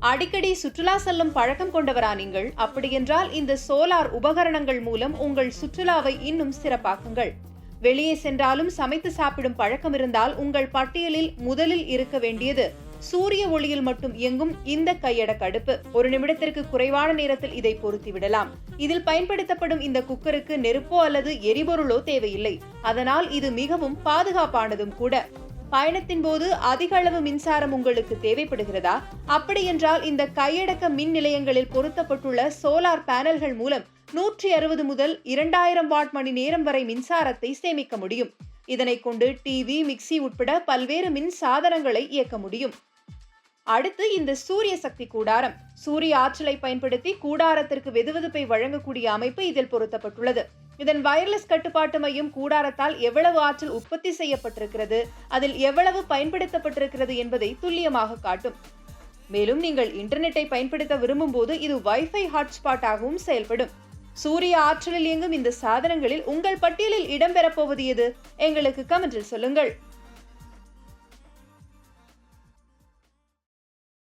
அடிக்கடி சுற்றுலா செல்லும் பழக்கம் கொண்டவரா நீங்கள்? அப்படியென்றால் இந்த சோலார் உபகரணங்கள் மூலம் உங்கள் சுற்றுலாவை இன்னும் சிறப்பாக்குங்கள். வெளியே சென்றாலும் சமைத்து சாப்பிடும் பழக்கம் இருந்தால் உங்கள் பட்டியலில் முதலில் இருக்க வேண்டியது சூரிய ஒளியில் மட்டும் இயங்கும் இந்த கையடக்க அடுப்பு. 1 நிமிடத்திற்கு குறைவான நேரத்தில் இதை பொருத்தி விடலாம். இதில் பயன்படுத்தப்படும் இந்த குக்கருக்கு நெருப்போ அல்லது எரிபொருளோ தேவையில்லை. அதனால் இது மிகவும் பாதுகாப்பானதும் கூட. பயணத்தின் போது அதிக அளவு மின்சாரம் உங்களுக்கு தேவைப்படுகிறதா? அப்படி என்றால் இந்த கையடக்க மின் நிலையங்களில் பொருத்தப்பட்டுள்ள சோலார் பேனல்கள் மூலம் 160 முதல் 2000 வாட் மணி நேரம் வரை மின்சாரத்தை சேமிக்க முடியும். இதனை கொண்டு டிவி, மிக்சி உட்பட பல்வேறு மின் சாதனங்களை இயக்க முடியும். அடுத்து இந்த சூரிய சக்தி கூடாரம். சூரிய ஆற்றலை பயன்படுத்தி கூடாரத்திற்கு வெதுவெதுப்பை வழங்கக்கூடிய அமைப்பு இதில் பொருத்தப்பட்டுள்ளது. இதன் வயர்லெஸ் கட்டுப்பாட்டு மையம் கூடாரத்தால் எவ்வளவு ஆற்றல் உற்பத்தி செய்யப்பட்டிருக்கிறது, அதில் எவ்வளவு பயன்படுத்தப்பட்டிருக்கிறது என்பதை துல்லியமாக காட்டும். மேலும் நீங்கள் இன்டர்நெட்டை பயன்படுத்த விரும்பும் போது இது வைஃபை ஹாட்ஸ்பாட்டாகவும் செயல்படும். சூரிய ஆற்றலில் இயங்கும் இந்த சாதனங்களில் உங்கள் பட்டியலில் இடம்பெறப்போவது எது? எங்களுக்கு கமெண்டில் சொல்லுங்கள்.